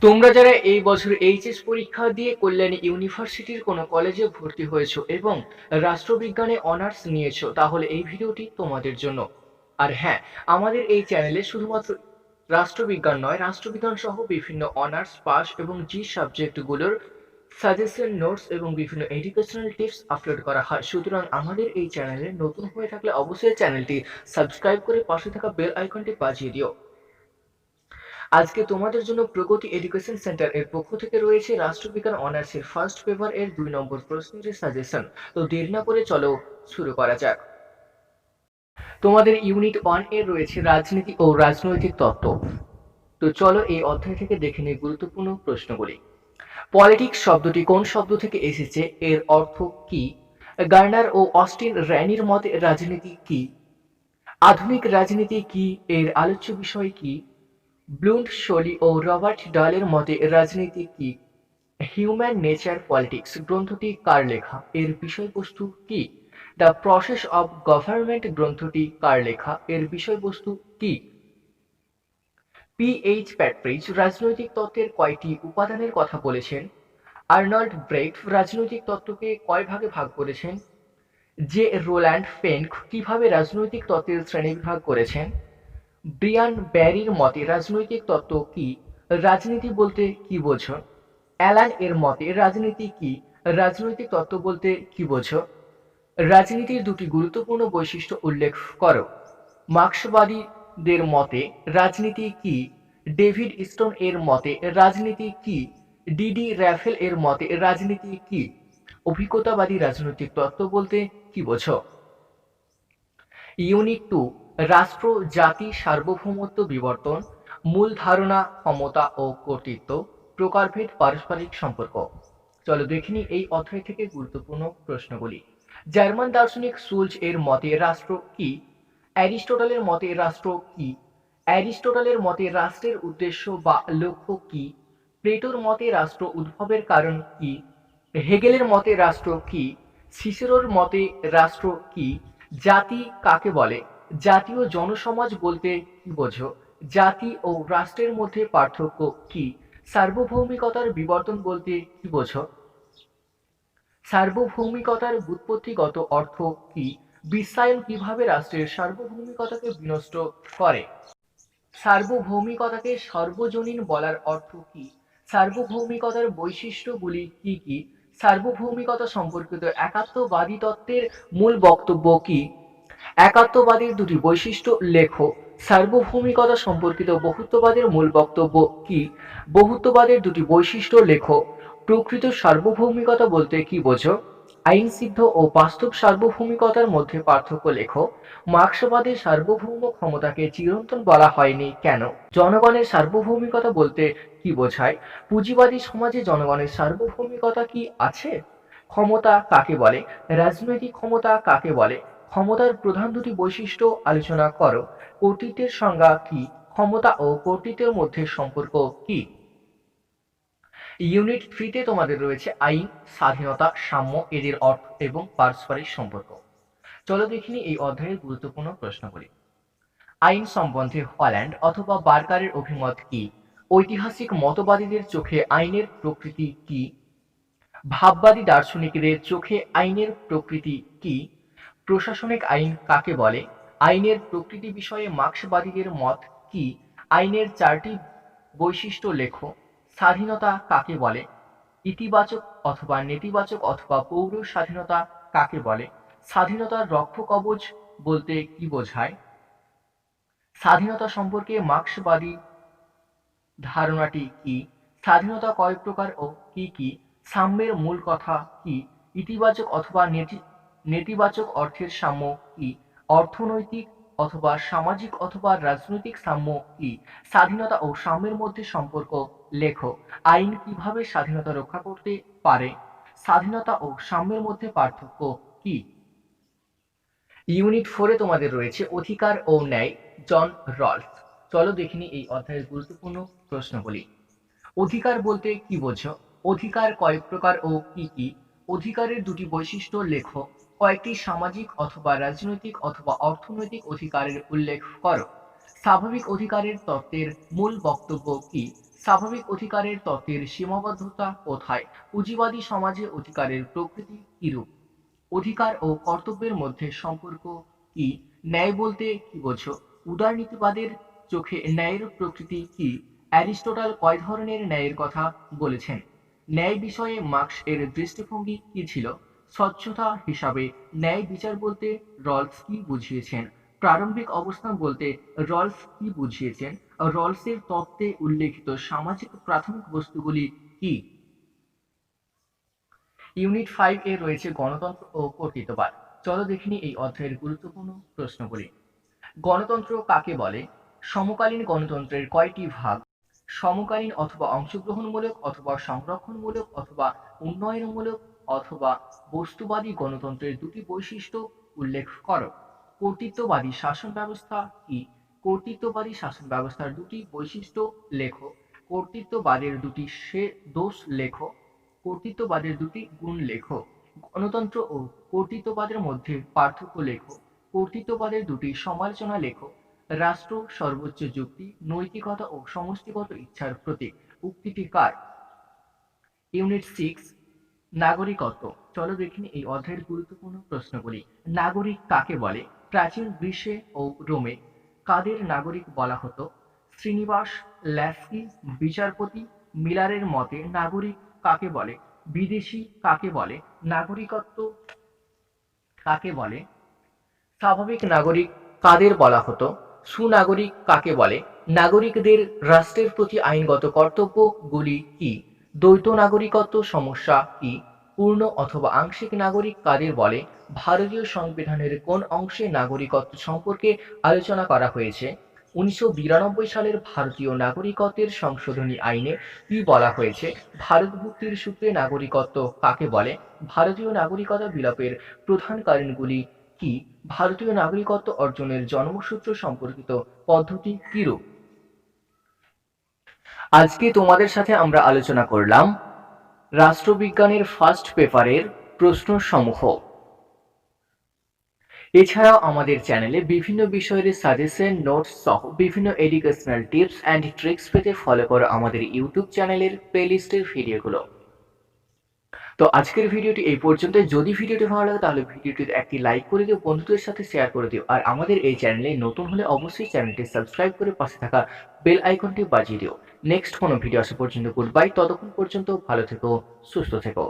তোমরা যারা এই বছর এইচএস পরীক্ষা দিয়ে কল্যাণী ইউনিভার্সিটির কোনো কলেজে ভর্তি হয়েছো এবং রাষ্ট্রবিজ্ঞানে অনার্স নিয়েছো, তাহলে এই ভিডিওটি তোমাদের জন্য। আর হ্যাঁ, আমাদের এই চ্যানেলে শুধুমাত্র রাষ্ট্রবিজ্ঞান নয়, রাষ্ট্রবিজ্ঞান সহ বিভিন্ন অনার্স পাস এবং জি সাবজেক্টগুলোর সাজেশন নোটস এবং বিভিন্ন এডুকেশনাল টিপস আপলোড করা হয়। সুতরাং আমাদের এই চ্যানেলে নতুন হয়ে থাকলে অবশ্যই চ্যানেলটি সাবস্ক্রাইব করে পাশে থাকা বেল আইকনটি বাজিয়ে দিও। আজকে তোমাদের জন্য প্রগতি এডুকেশন সেন্টার এর পক্ষ থেকে রয়েছে রাষ্ট্রবিজ্ঞান অনার্সের ফার্স্ট পেপার এর 2 নম্বর প্রশ্নের সাজেশন। তো দেরি না করে চলো শুরু করা যাক। তোমাদের ইউনিট 1 এর রয়েছে রাজনীতি ও রাজনৈতিক তত্ত্ব। তো চলো এই অধ্যায় থেকে দেখে নিই গুরুত্বপূর্ণ প্রশ্নগুলি। পলিটিক্স শব্দটি কোন শব্দ থেকে এসেছে, এর অর্থ কি? গার্নার ও অস্টিন র্যানির মতে রাজনীতি কি? আধুনিক রাজনীতি কি, এর আলোচ্য বিষয় কি? ব্লুন্ট শোলি ও রবার্ট ডালের মতে রাজনীতি কি? হিউম্যান নেচার পলিটিক্স গ্রন্থটি কার লেখা, এর বিষয়বস্তু কি? দ্য প্রসেস অব গভর্নমেন্ট গ্রন্থটি কার লেখা, এর বিষয়বস্তু কি? পি.এইচ. প্যাট্রিজ রাজনৈতিক তত্ত্বের কয়টি উপাদানের কথা বলেছেন? আর্নল্ড ব্রেইট রাজনৈতিক তত্ত্বকে কয় ভাগে ভাগ করেছেন? জে. রোল্যান্ড ফেন্ক কিভাবে রাজনৈতিক তত্ত্বের শ্রেণীবিভাগ করেছেন? ব্রিয়ান ব্যারির মতে রাজনৈতিক তত্ত্ব কি? রাজনীতি বলতে কি বোঝো? অ্যালান এর মতে রাজনীতি কি? রাজনৈতিক তত্ত্ব বলতে কি বোঝো? রাজনীতির দুটি গুরুত্বপূর্ণ বৈশিষ্ট্য উল্লেখ করো। মার্ক্সবাদীদের মতে রাজনীতি কি? ডেভিড স্টোন এর মতে রাজনীতি কি? ডি র্যাফেল এর মতে রাজনীতি কি? অভিজ্ঞতাবাদী রাজনৈতিক তত্ত্ব বলতে কি বোঝো? ইউনিট 2, রাষ্ট্র, জাতি, সার্বভৌমত্ব, বিবর্তন, মূল ধারণা, ক্ষমতা ও কর্তৃত্ব, প্রকারভেদ, পারস্পরিক সম্পর্ক। চলো দেখিনি এই অধ্যায় থেকে গুরুত্বপূর্ণ প্রশ্নগুলি। জার্মান দার্শনিক সুলজ এর মতে রাষ্ট্র কি? অ্যারিস্টটলের মতে রাষ্ট্র কি? অ্যারিস্টটলের মতে রাষ্ট্রের উদ্দেশ্য বা লক্ষ্য কি? প্লেটোর মতে রাষ্ট্র উদ্ভবের কারণ কি? হেগেলের মতে রাষ্ট্র কি? সিসেরোর মতে রাষ্ট্র কি? জাতি কাকে বলে? জাতীয় জনসমাজ বলতে কি বোঝো? জাতি ও রাষ্ট্রের মধ্যে পার্থক্য কি? সার্বভৌমিকতার বিবর্তন বলতে কি বোঝো? সার্বভৌমিকতার ব্যুৎপত্তিগত অর্থ কি? বিশ্বায়ন কিভাবে রাষ্ট্রের সার্বভৌমিকতাকে বিনষ্ট করে? সার্বভৌমিকতাকে সর্বজনীন বলার অর্থ কি? সার্বভৌমিকতার বৈশিষ্ট্যগুলি কি কি? সার্বভৌমিকতা সম্পর্কিত একাত্মবাদী তত্ত্বের মূল বক্তব্য কি? একাত্মবাদের দুটি বৈশিষ্ট্য লেখো। সার্বভৌমিকতা সম্পর্কিত বহুত্ববাদের মূল বক্তব্য কি? বহুত্ববাদের দুটি বৈশিষ্ট্য লেখো। প্রকৃত সার্বভৌমিকতা বলতে কি বোঝো? আইনসিদ্ধ ও বাস্তব সার্বভৌমিকতার মধ্যে পার্থক্য লেখো। মার্ক্সবাদের সার্বভৌম ক্ষমতাকে চিরন্তন বলা হয়নি কেন? জনগণের সার্বভৌমিকতা বলতে কি বোঝায়? পুঁজিবাদী সমাজে জনগণের সার্বভৌমিকতা কি আছে? ক্ষমতা কাকে বলে? রাজনৈতিক ক্ষমতা কাকে বলে? ক্ষমতার প্রধান দুটি বৈশিষ্ট্য আলোচনা করো। কর্তৃত্বের সংজ্ঞা কি? ক্ষমতা ও কর্তৃত্বের মধ্যে সম্পর্ক কি? ইউনিট 3 তে তোমাদের রয়েছে আইন, স্বাধীনতা, সাম্য, এদের অর্থ এবং পারস্পরিক সম্পর্ক। চলো দেখিনি এই অধ্যায়ের গুরুত্বপূর্ণ প্রশ্নগুলি। আইন সম্বন্ধে হল্যান্ড অথবা বার্কারের অভিমত কি? ঐতিহাসিক মতবাদীদের চোখে আইনের প্রকৃতি কি? ভাববাদী দার্শনিকদের চোখে আইনের প্রকৃতি কি? প্রশাসনিক আইন কাকে বলে? আইনের প্রকৃতি বিষয়ে মার্ক্সবাদীদের মত কি? আইনের 4টি বৈশিষ্ট্য লেখো। স্বাধীনতা কাকে বলে? ইতিবাচক অথবা নেতিবাচক অথবা পৌর স্বাধীনতা কাকে বলে? স্বাধীনতার রক্ষকবচ বলতে কি বোঝায়? স্বাধীনতা সম্পর্কে মার্ক্সবাদী ধারণাটি কি? স্বাধীনতা কয় প্রকার ও কি কি? সাম্যের মূল কথা কি? ইতিবাচক অথবা নেতিবাচক অর্থের সাম্য কি? অর্থনৈতিক অথবা সামাজিক অথবা রাজনৈতিক সাম্য কি? স্বাধীনতা ও সাম্যের মধ্যে সম্পর্ক লেখো। আইন কিভাবে স্বাধীনতা রক্ষা করতে পারে? স্বাধীনতা ও সাম্যের মধ্যে পার্থক্য কি? ইউনিট 4 এ তোমাদের রয়েছে অধিকার ও ন্যায়, জন রলফ। চলো দেখিনি এই অধ্যায়ের গুরুত্বপূর্ণ প্রশ্নগুলি। অধিকার বলতে কি বোঝো? অধিকার কয় প্রকার ও কি কি? অধিকারের দুটি বৈশিষ্ট্য লেখো। কয়েকটি সামাজিক অথবা রাজনৈতিক অথবা অর্থনৈতিক অধিকারের উল্লেখ করো। স্বাভাবিক অধিকারের তত্ত্বের মূল বক্তব্য কি? স্বাভাবিক অধিকারের তত্ত্বের সীমাবদ্ধতা কোথায়? পুঁজিবাদী সমাজে অধিকারের প্রকৃতি কিরূপ? অধিকার ও কর্তব্যের মধ্যে সম্পর্ক কি? ন্যায় বলতে কি বোঝো? উদারনীতিবাদের চোখে ন্যায়ের প্রকৃতি কি? অ্যারিস্টটল কয় ধরনের ন্যায়ের কথা বলেছেন? ন্যায় বিষয়ে মার্ক্স এর দৃষ্টিভঙ্গি কি ছিল? স্বচ্ছতা হিসাবে ন্যায় বিচার বলতে রলস কি বুঝিয়েছেন? প্রারম্ভিক অবস্থান বলতে রলস কি বুঝিয়েছেন? রলসের তত্ত্বে উল্লেখিত সামাজিক প্রাথমিক বস্তুগুলি কি? ইউনিট 5 এ রয়েছে গণতন্ত্র ও কর্তৃত্ববাদ। চলো দেখিনি এই অধ্যায়ের গুরুত্বপূর্ণ প্রশ্নগুলি। গণতন্ত্র কাকে বলে? সমকালীন গণতন্ত্রের কয়টি ভাগ? সমকালীন অথবা অংশগ্রহণমূলক অথবা সংরক্ষণমূলক অথবা উন্নয়নমূলক অথবা বস্তুবাদী গণতন্ত্রের দুটি বৈশিষ্ট্য উল্লেখ করো। কর্তৃত্ববাদী শাসন ব্যবস্থা কি? কর্তৃত্ববাদী শাসন ব্যবস্থার দুটি বৈশিষ্ট্য লেখো। কর্তৃত্ববাদের দুটি দোষ লেখো। কর্তৃত্ববাদের দুটি গুণ লেখো। গণতন্ত্র ও কর্তৃত্ববাদের মধ্যে পার্থক্য লেখো। কর্তৃত্ববাদের দুটি সমালোচনা লেখো। রাষ্ট্র সর্বোচ্চ যুক্তি, নৈতিকতা ও সমষ্টিগত ইচ্ছার প্রতীক। উক্তিটি কার? ইউনিট 6 নাগরিকত্ব। চলো দেখিনি এই অধ্যায়ের গুরুত্বপূর্ণ প্রশ্নগুলি। নাগরিক কাকে বলে? প্রাচীন গ্রীসে ও রোমে কাদের নাগরিক বলা হতো? শ্রীনিবাস ল্যাস্কি বিচারপতি মিলারের মতে নাগরিক কাকে বলে? বিদেশি কাকে বলে? নাগরিকত্ব কাকে বলে? স্বাভাবিক নাগরিক কাদের বলা হতো? সুনাগরিক কাকে বলে? নাগরিকদের রাষ্ট্রের প্রতি আইনগত কর্তব্যগুলি কি? দ্বৈত নাগরিকত্ব সমস্যা কি? পূর্ণ অথবা আংশিক নাগরিক কাদের বলে? ভারতীয় সংবিধানের কোন অংশে নাগরিকত্ব সম্পর্কে আলোচনা করা হয়েছে? 1992 সালের ভারতীয় নাগরিকত্বের সংশোধনী আইনে কি বলা হয়েছে? ভারত ভুক্তির সূত্রে নাগরিকত্ব কাকে বলে? ভারতীয় নাগরিকতা বিলোপের প্রধান কারণগুলি কি? ভারতীয় নাগরিকত্ব অর্জনের জন্মসূত্র সম্পর্কিত পদ্ধতি কিরূপ? আজকে তোমাদের সাথে আমরা আলোচনা করলাম রাষ্ট্রবিজ্ঞানের ফার্স্ট পেপারের প্রশ্নসমূহ। এছাড়াও আমাদের চ্যানেলে বিভিন্ন বিষয়ের সাজেশন, নোটস সহ বিভিন্ন এডুকেশনাল টিপস অ্যান্ড ট্রিক্স পেতে ফলো করো আমাদের ইউটিউব চ্যানেলের প্লেলিস্টের ভিডিওগুলো। তো আজকের ভিডিওটি এই পর্যন্ত। যদি ভিডিওটি ভালো লাগে তাহলে ভিডিওটিতে একটি লাইক করে দিও, বন্ধুদের সাথে শেয়ার করে দিও। আর আমাদের এই চ্যানেলে নতুন হলে অবশ্যই চ্যানেলটি সাবস্ক্রাইব করে পাশে থাকা বেল আইকনটি বাজিয়ে দিও। নেক্সট কোনো ভিডিও আসা পর্যন্ত গুড বাই। ততক্ষণ পর্যন্ত ভালো থেকো, সুস্থ থেকো।